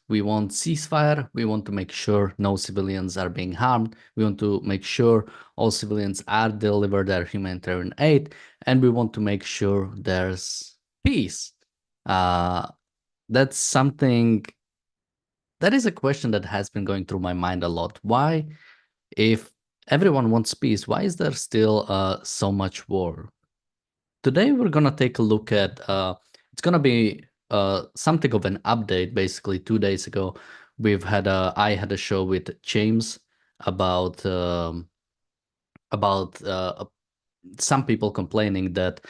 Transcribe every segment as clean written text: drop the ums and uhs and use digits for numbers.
We want ceasefire. We want to make sure no civilians are being harmed. We want to make sure all civilians are delivered their humanitarian aid, and we want to make sure there's peace. That's something that is a question that has been going through my mind a lot. Why, if everyone wants peace, why is there still so much war? Today we're gonna take a look at it's gonna be something of an update. Basically, 2 days ago, I had a show with James about about some people complaining that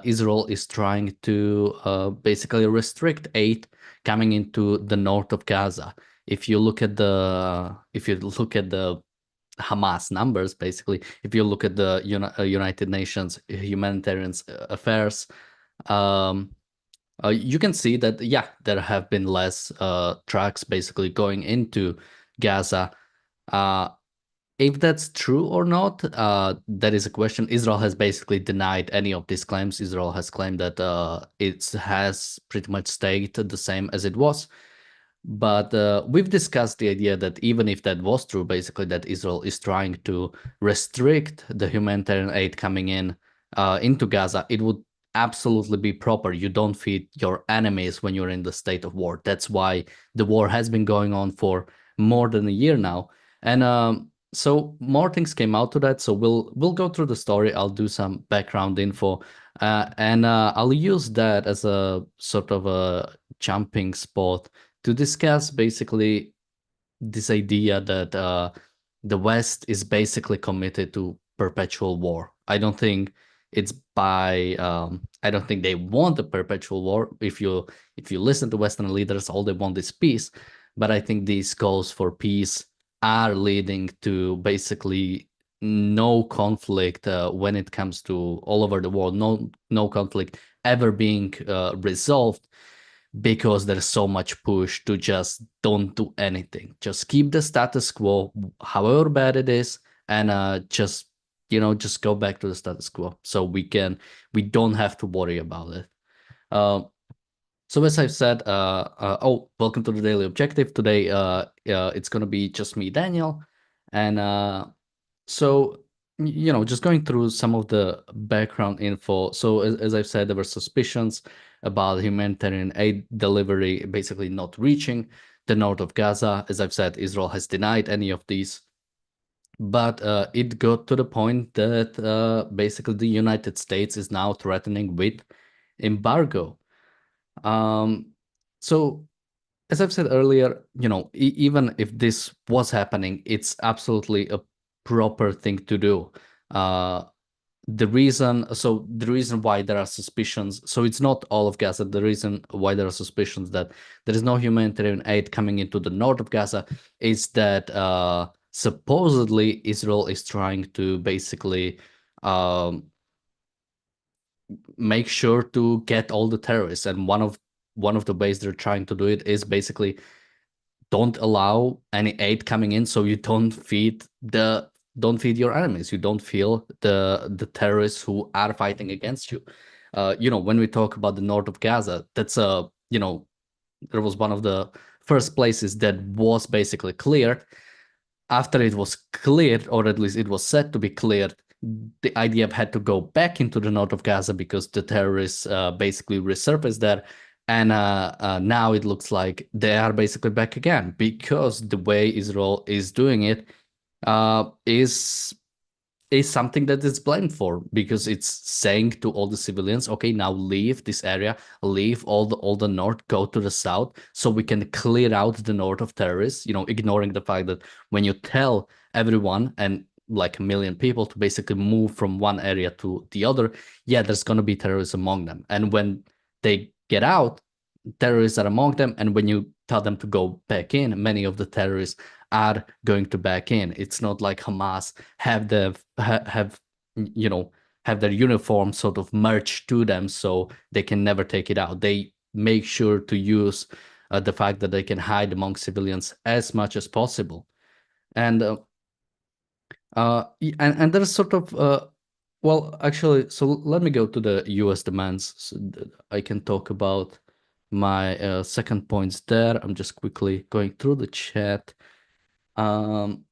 Israel is trying to basically restrict aid coming into the north of Gaza. If you look at the Hamas numbers, basically, if you look at the United Nations Humanitarian Affairs, um, you can see that, yeah, there have been less trucks basically going into Gaza. Uh, if that's true or not, that is a question. Israel has basically denied any of these claims. Israel has claimed that it has pretty much stayed the same as it was. But we've discussed the idea that even if that was true, basically that Israel is trying to restrict the humanitarian aid coming in into Gaza, it would absolutely be proper. You don't feed your enemies when you're in the state of war. That's why the war has been going on for more than a year now. And so more things came out to that. So we'll go through the story. I'll do some background info, and I'll use that as a sort of a jumping spot to discuss basically this idea that the West is basically committed to perpetual war. I don't think it's I don't think they want a perpetual war. If you listen to Western leaders, all they want is peace. But I think these calls for peace are leading to basically no conflict when it comes to all over the world. No conflict ever being resolved, because there's so much push to just don't do anything. Just keep the status quo, however bad it is, and just go back to the status quo, so we don't have to worry about it. So as I've said, welcome to the Daily Objective. Today, it's gonna be just me, Daniel, and so just going through some of the background info. So as I've said, there were suspicions about humanitarian aid delivery basically not reaching the north of Gaza. As I've said, Israel has denied any of these, but it got to the point that basically the United States is now threatening with embargo. So as I've said earlier, even if this was happening, it's absolutely a proper thing to do. The reason why there are suspicions, so it's not all of Gaza. The reason why there are suspicions that there is no humanitarian aid coming into the north of Gaza is that supposedly Israel is trying to basically make sure to get all the terrorists, and one of the ways they're trying to do it is basically don't allow any aid coming in, so you don't feed your enemies. You don't feel the terrorists who are fighting against you. When we talk about the north of Gaza, that's there was one of the first places that was basically cleared. After it was cleared, or at least it was said to be cleared, the IDF had to go back into the north of Gaza because the terrorists basically resurfaced there. And now it looks like they are basically back again, because the way Israel is doing it is something that is blamed for, because it's saying to all the civilians, okay, now leave this area, leave all the north, go to the south, so we can clear out the north of terrorists, ignoring the fact that when you tell everyone, and like a million people, to basically move from one area to the other, yeah, there's going to be terrorists among them. And when they get out, terrorists are among them. And when you tell them to go back in, many of the terrorists are going to back in. It's not like Hamas have their uniform sort of merged to them, so they can never take it out. They make sure to use the fact that they can hide among civilians as much as possible. And and there's sort of well, actually, so let me go to the U.S. demands, so that I can talk about my second points there. I'm just quickly going through the chat. Um,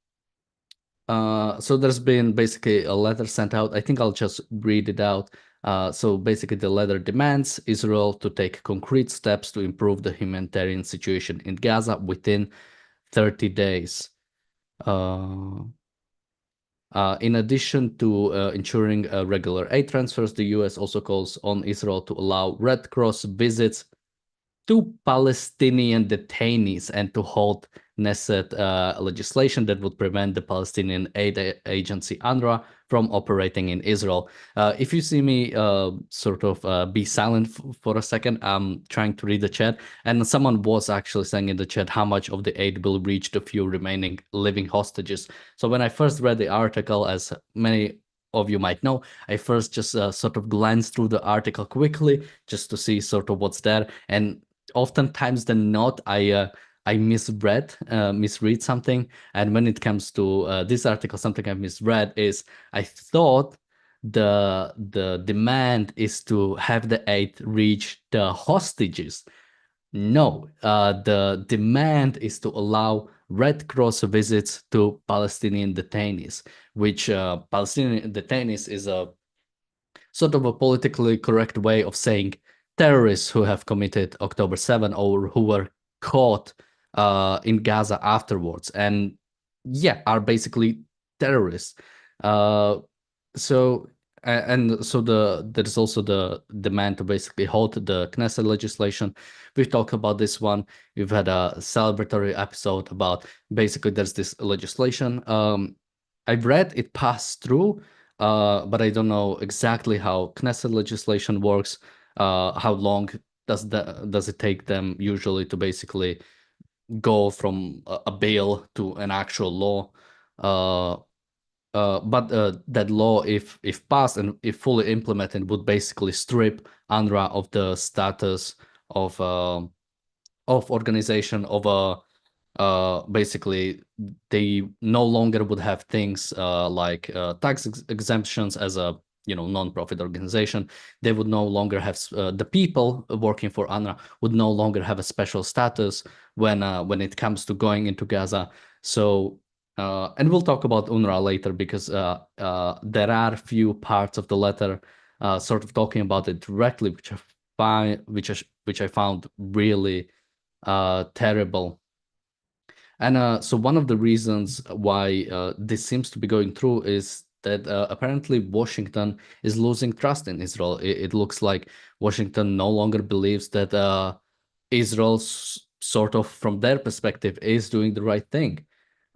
so there's been basically a letter sent out. I think I'll just read it out. So basically, the letter demands Israel to take concrete steps to improve the humanitarian situation in Gaza within 30 days. Uh, in addition to ensuring regular aid transfers, the US also calls on Israel to allow Red Cross visits to Palestinian detainees and to halt Knesset legislation that would prevent the Palestinian aid agency UNRWA from operating in Israel. If you see me sort of be silent for a second, I'm trying to read the chat, and someone was actually saying in the chat how much of the aid will reach the few remaining living hostages. So when I first read the article, as many of you might know, I first just sort of glanced through the article quickly just to see sort of what's there, and oftentimes than not, I misread something. And when it comes to this article, something I misread is I thought the demand is to have the aid reach the hostages. No, the demand is to allow Red Cross visits to Palestinian detainees, which Palestinian detainees is a sort of a politically correct way of saying terrorists who have committed October 7 or who were caught in Gaza afterwards and yeah, are basically terrorists. Uh, so and so there's also the demand to basically halt the Knesset legislation. We've talked about this one. We've had a celebratory episode about basically there's this legislation. I've read it passed through, but I don't know exactly how Knesset legislation works. How long does it take them usually to basically go from a bill to an actual law? But that law, if passed and if fully implemented, would basically strip UNRWA of the status of organization of a basically they no longer would have things like tax exemptions as a non-profit organization. They would no longer have the people working for UNRWA would no longer have a special status when it comes to going into Gaza. So and we'll talk about UNRWA later because there are few parts of the letter sort of talking about it directly, which I find which I found really terrible. And so one of the reasons why this seems to be going through is that apparently Washington is losing trust in Israel. It looks like Washington no longer believes that Israel, sort of from their perspective, is doing the right thing.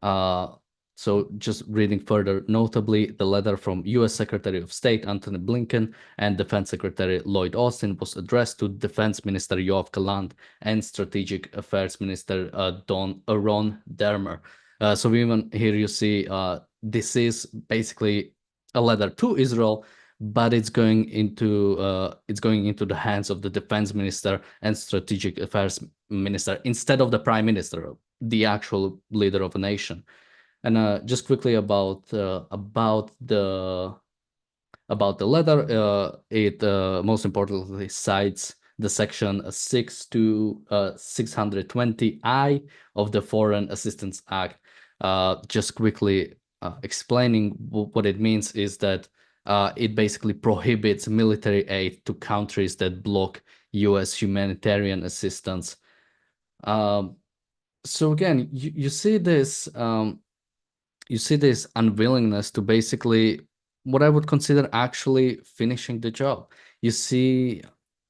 Uh, so just reading further, notably, the letter from U.S. Secretary of State Antony Blinken and Defense Secretary Lloyd Austin was addressed to Defense Minister Yoav Gallant and Strategic Affairs Minister Ron Dermer. So even here you see this is basically a letter to Israel, but it's going into the hands of the defense minister and strategic affairs minister instead of the prime minister, the actual leader of a nation. And just quickly about the letter, it most importantly cites the section 6 to 620I of the Foreign Assistance Act. Just quickly explaining what it means is that it basically prohibits military aid to countries that block U.S. humanitarian assistance. Um, so again, you see this unwillingness to basically what I would consider actually finishing the job. You see,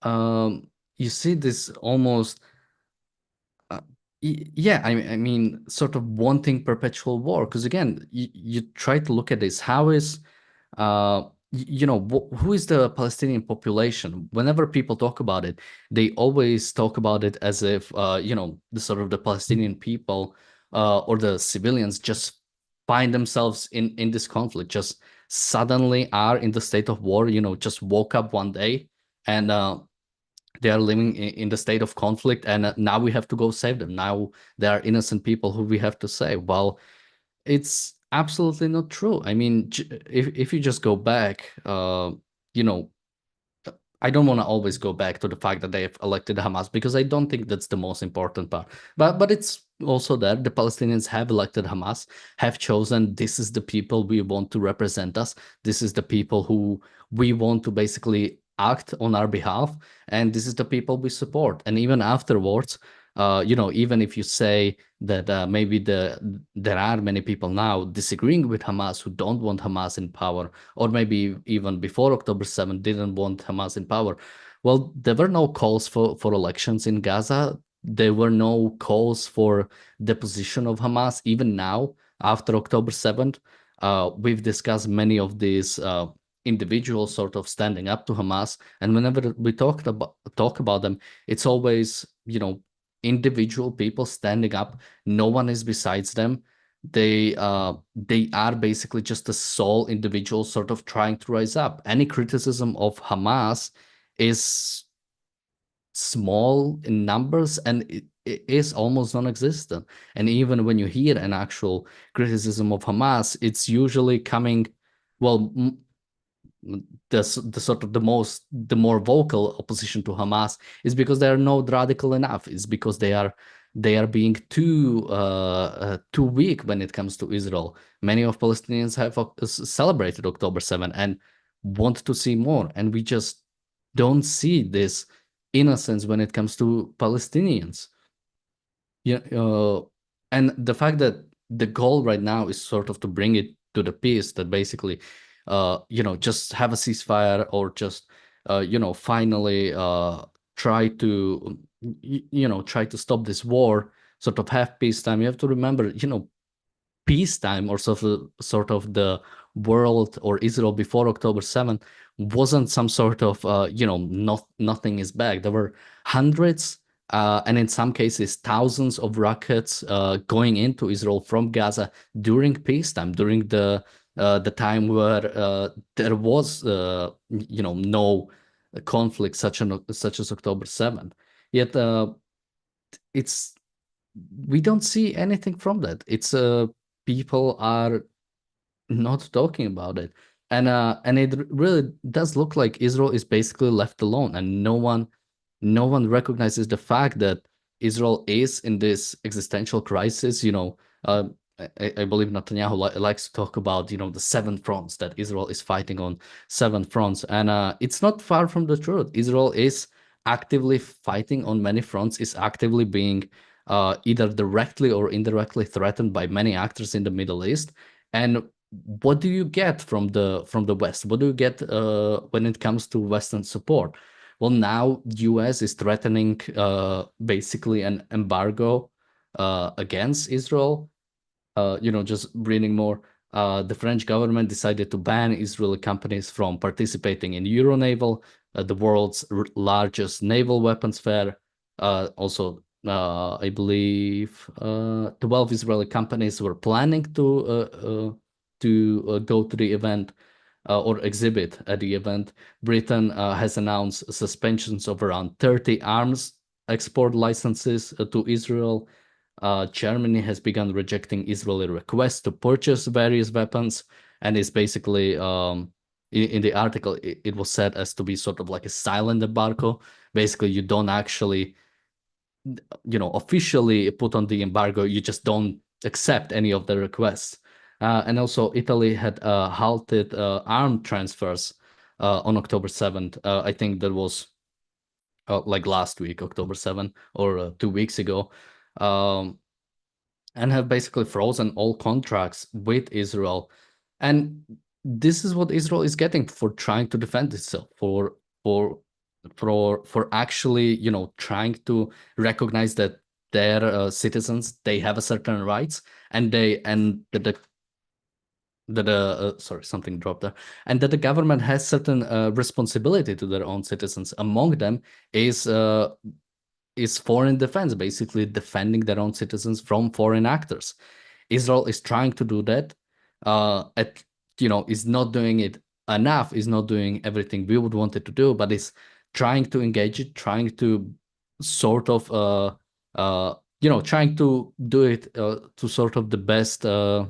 you see this almost, uh, yeah. I mean, sort of wanting perpetual war. Because again, you try to look at this. How is who is the Palestinian population? Whenever people talk about it, they always talk about it as if the sort of the Palestinian people or the civilians just find themselves in this conflict, just suddenly are in the state of war, just woke up one day and they are living in the state of conflict, and now we have to go save them. Now there are innocent people who we have to save. Well, it's absolutely not true. I mean, if you just go back, you know, I don't want to always go back to the fact that they have elected Hamas because I don't think that's the most important part. But it's also that the Palestinians have elected Hamas, have chosen this is the people we want to represent us. This is the people who we want to basically act on our behalf, and this is the people we support. And even afterwards, even if you say that maybe there are many people now disagreeing with Hamas who don't want Hamas in power, or maybe even before October 7th didn't want Hamas in power. Well, there were no calls for elections in Gaza. There were no calls for the position of Hamas. Even now, after October 7th, we've discussed many of these individuals sort of standing up to Hamas. And whenever we talk about them, it's always, individual people standing up. No one is besides them. They are basically just a sole individual sort of trying to rise up. Any criticism of Hamas is small in numbers, and it is almost non-existent. And even when you hear an actual criticism of Hamas, it's usually coming, well, the sort of the more vocal opposition to Hamas is because they are not radical enough. It's because they are being too weak when it comes to Israel. Many of Palestinians have celebrated October 7 and want to see more, and we just don't see this innocence when it comes to Palestinians. Yeah, and the fact that the goal right now is sort of to bring it to the peace that basically, just have a ceasefire, or just, finally try to, try to stop this war, sort of have peacetime. You have to remember, peacetime, or sort of the world or Israel before October 7th wasn't some sort of nothing is back. There were hundreds, and in some cases thousands of rockets going into Israel from Gaza during peacetime, during the time where there was no conflict such as October 7th. Yet it's we don't see anything from that. It's people are not talking about it, and it really does look like Israel is basically left alone, and no one recognizes the fact that Israel is in this existential crisis. I believe Netanyahu likes to talk about, the seven fronts, that Israel is fighting on seven fronts, and it's not far from the truth. Israel is actively fighting on many fronts, is actively being either directly or indirectly threatened by many actors in the Middle East. And what do you get from the West? What do you get when it comes to Western support? Well, now US is threatening basically an embargo against Israel. Just reading more, the French government decided to ban Israeli companies from participating in Euronaval, the world's largest naval weapons fair. Also, I believe 12 Israeli companies were planning to go to the event or exhibit at the event. Britain has announced suspensions of around 30 arms export licenses to Israel. Germany has begun rejecting Israeli requests to purchase various weapons, and is basically, in the article, it was said as to be sort of like a silent embargo. Basically, you don't actually, officially put on the embargo. You just don't accept any of the requests. And also, Italy had halted arm transfers on October 7th. I think that was like last week, October 7th, or 2 weeks ago. Um, and have basically frozen all contracts with Israel. And this is what Israel is getting for trying to defend itself, for for actually, trying to recognize that their citizens, they have a certain rights, and sorry, something dropped there, and that the government has certain responsibility to their own citizens. Among them is foreign defense, basically defending their own citizens from foreign actors. Israel is trying to do that. At is not doing it enough. Is not doing everything we would want it to do, but is trying to engage it, trying to sort of trying to do it to sort of the best uh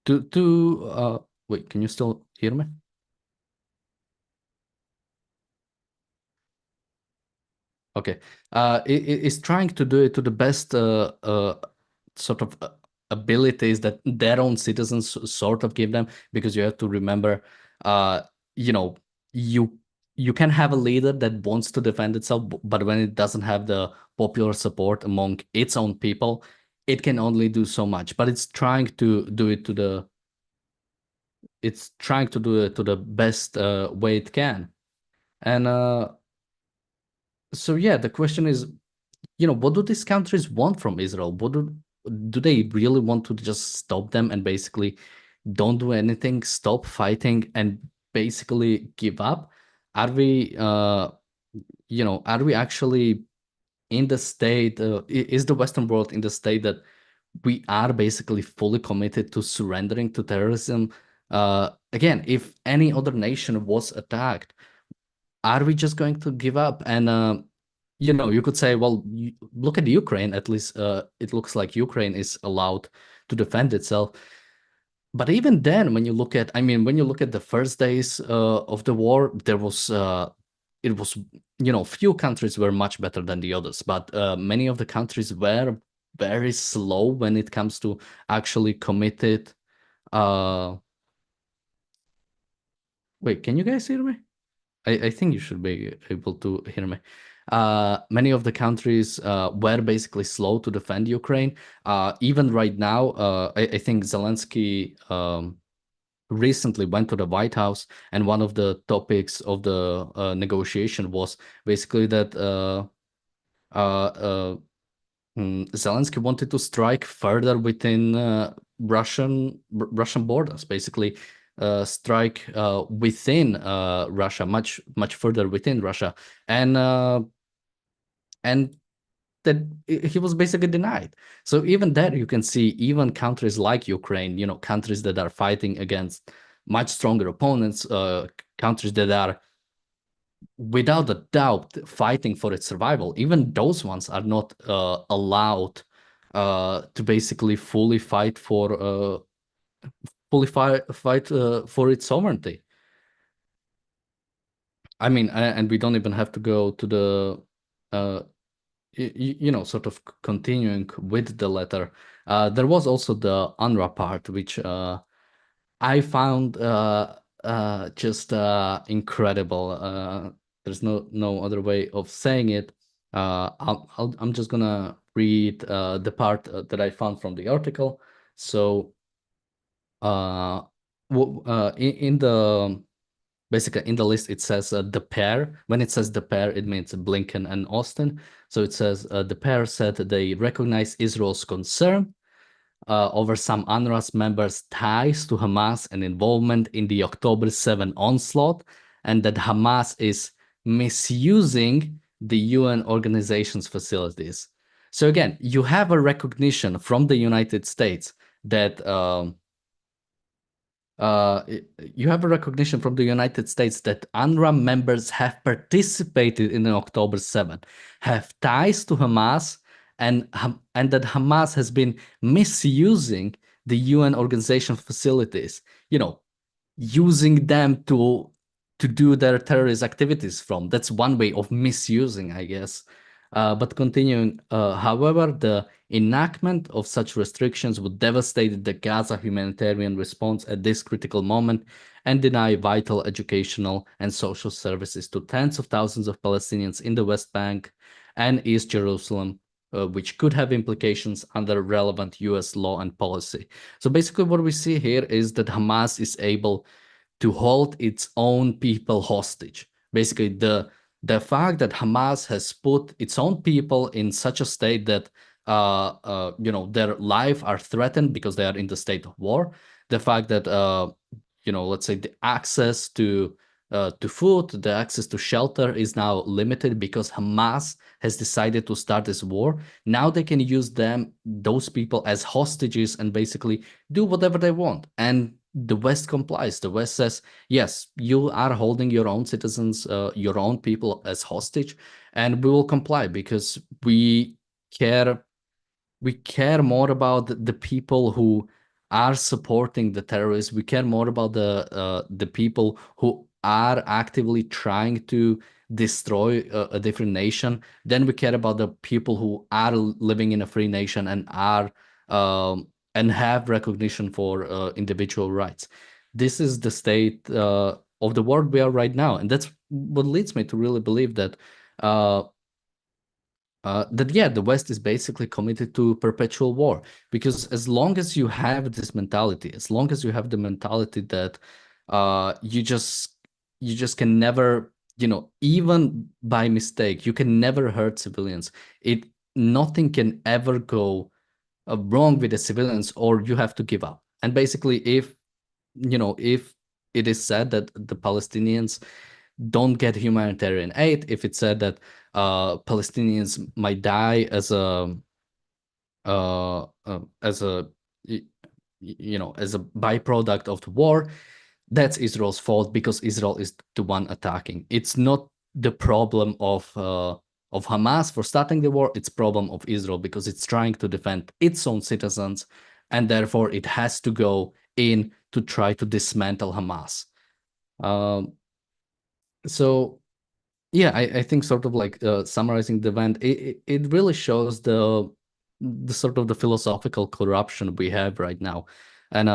to wait. Can you still hear me? Okay. It's trying to do it to the best sort of abilities that their own citizens sort of give them, because you have to remember, uh, you know, you you can have a leader that wants to defend itself, but when it doesn't have the popular support among its own people, it can only do so much. But it's trying to do it to the best way it can. And so yeah, the question is, what do these countries want from Israel? Do they really want to just stop them and basically don't do anything, stop fighting, and basically give up? Are we, are we actually in the state? Is the Western world in the state that we are basically fully committed to surrendering to terrorism? Again, if any other nation was attacked, are we just going to give up? And you could say, well, look at Ukraine. At least it looks like Ukraine is allowed to defend itself. But even then, when you look at the first days of the war, it was, few countries were much better than the others, but many of the countries were very slow when it comes to actually committed. Uh, Wait, can you guys hear me? I think you should be able to hear me. Many of the countries were basically slow to defend Ukraine. Even right now, I think Zelensky recently went to the White House, and one of the topics of the negotiation was basically that uh, uh, Zelensky wanted to strike further within Russian borders, basically strike within Russia, much further within Russia, and and that he was basically denied. So even there, you can see even countries like Ukraine, countries that are fighting against much stronger opponents, countries that are without a doubt fighting for its survival, even those ones are not allowed to basically fully fight for its sovereignty. I mean, and we don't even have to go to the uh, sort of continuing with the letter. There was also the UNRWA part, which I found just incredible. There's no other way of saying it. I'm just gonna read the part that I found from the article. So, in the basically in the list it says the pair. When it says the pair, it means Blinken and Austin. So it says the pair said they recognize Israel's concern over some UNRWA's members' ties to Hamas and involvement in the October 7 onslaught, and that Hamas is misusing the UN organization's facilities. So again, you have a recognition from the United States that uh, you have a recognition from the United States that UNRWA members have participated in October 7, have ties to Hamas, and that Hamas has been misusing the UN organization facilities, using them to do their terrorist activities from. That's one way of misusing, I guess. But continuing, however, the enactment of such restrictions would devastate the Gaza humanitarian response at this critical moment and deny vital educational and social services to tens of thousands of Palestinians in the West Bank and East Jerusalem, which could have implications under relevant US law and policy. So basically, what we see here is that Hamas is able to hold its own people hostage. Basically, the fact that Hamas has put its own people in such a state that their life are threatened because they are in the state of war. The fact that let's say the access to food, the access to shelter is now limited because Hamas has decided to start this war. Now they can use those people as hostages and basically do whatever they want. And the West complies. The West says, yes, you are holding your own citizens, your own people as hostage, and we will comply because care we care more about the people who are supporting the terrorists. We care more about the people who are actively trying to destroy a different nation, then we care about the people who are living in a free nation and are and have recognition for individual rights. This is the state of the world we are right now, and that's what leads me to really believe that uh, the West is basically committed to perpetual war, because as long as you have this mentality, as long as you have the mentality that you just can never, even by mistake, you can never hurt civilians. It Nothing can ever go wrong with the civilians, or you have to give up. And basically, if it is said that the Palestinians don't get humanitarian aid, if it's said that Palestinians might die as a as a byproduct of the war, that's Israel's fault, because Israel is the one attacking. It's not the problem of Hamas for starting the war. It's problem of Israel because it's trying to defend its own citizens, and therefore it has to go in to try to dismantle Hamas. Um, so yeah, I think sort of like summarizing the event, it really shows the sort of the philosophical corruption we have right now, and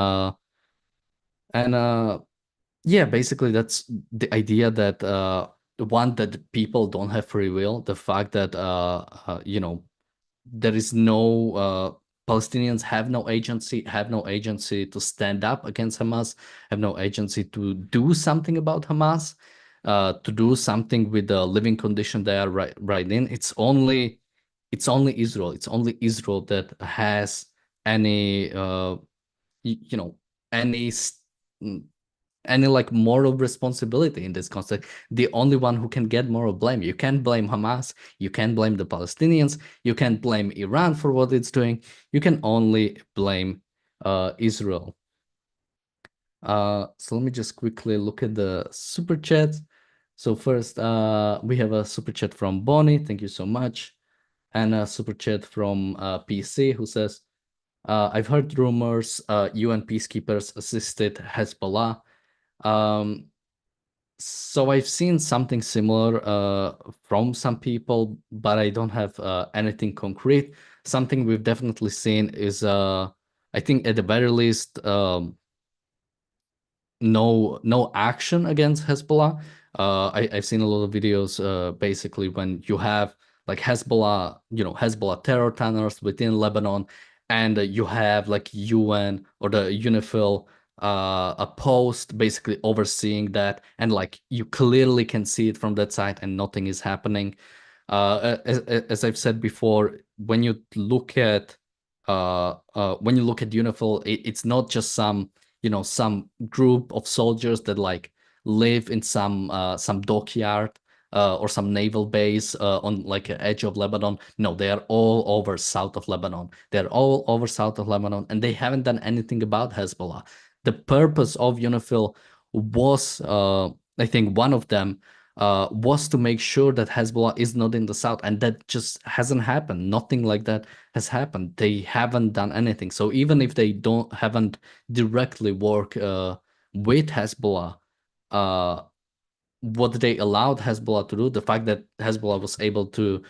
and yeah, basically that's the idea that one, that people don't have free will, the fact that there is no Palestinians have no agency to stand up against Hamas, have no agency to do something about Hamas, to do something with the living condition they are right in. It's only Israel. It's only Israel that has any you know any any like moral responsibility in this context. The only one who can get moral blame. You can't blame Hamas, you can't blame the Palestinians, you can't blame Iran for what it's doing. You can only blame Israel. So let me just quickly look at the super chats. So first, we have a super chat from Bonnie. Thank you so much. And a super chat from PC, who says, I've heard rumors UN peacekeepers assisted Hezbollah. So I've seen something similar from some people, but I don't have anything concrete. Something we've definitely seen is, I think at the very least, no action against Hezbollah. I've seen a lot of videos basically when you have like Hezbollah terror tunnels within Lebanon, and you have like UN or the UNIFIL a post basically overseeing that, and like you clearly can see it from that side and nothing is happening. As I've said before, when you look at UNIFIL, it's not just some group of soldiers that like live in some dockyard or some naval base on like an edge of Lebanon. No, they are all over south of Lebanon. They're all over south of Lebanon, and they haven't done anything about Hezbollah. The purpose of UNIFIL was, I think, one of them was to make sure that Hezbollah is not in the south, and that just hasn't happened. Nothing like that has happened. They haven't done anything. So even if they haven't directly work with Hezbollah, uh, what they allowed Hezbollah to do, the fact that Hezbollah was able to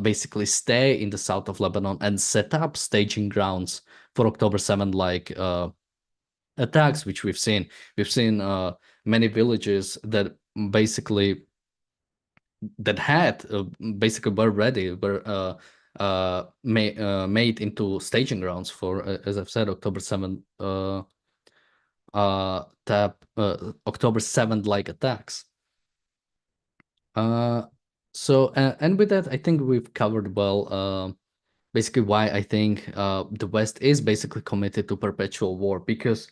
basically stay in the south of Lebanon and set up staging grounds for October 7th, like attacks, which we've seen. We've seen many villages that basically had basically were ready, were made into staging grounds for, as I've said, October 7th October 7th like attacks. So and with that, I think we've covered well basically why I think the West is basically committed to perpetual war, because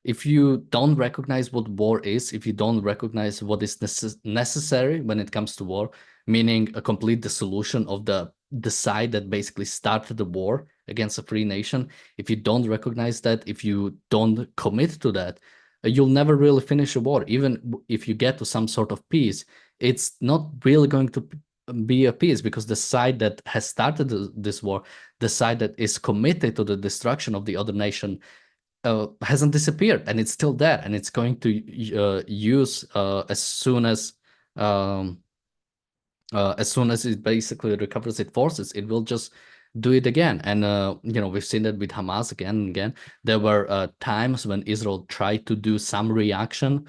if you don't recognize what war is, if you don't recognize what is necessary when it comes to war, meaning a complete dissolution of the side that basically started the war against a free nation, if you don't recognize that, if you don't commit to that, you'll never really finish a war. Even if you get to some sort of peace, it's not really going to be a peace, because the side that has started this war, the side that is committed to the destruction of the other nation, hasn't disappeared, and it's still there, and it's going to use um, as soon as it basically recovers its forces, it will just do it again. And we've seen that with Hamas again and again. There were times when Israel tried to do some reaction,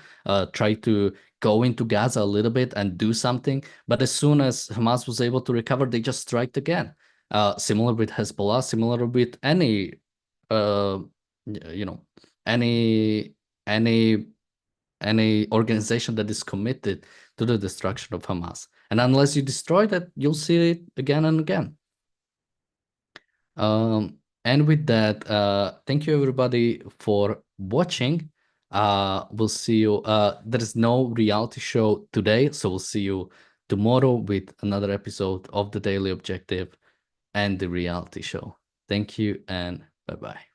tried to go into Gaza a little bit and do something, but as soon as Hamas was able to recover, they just striked again. Similar with Hezbollah, similar with any, uh, you know, any any any organization that is committed to the destruction of Hamas. And unless you destroy that, you'll see it again and again. And with that, thank you everybody for watching. We'll see you. There is no reality show today, so we'll see you tomorrow with another episode of the Daily Objective and the reality show. Thank you and bye-bye.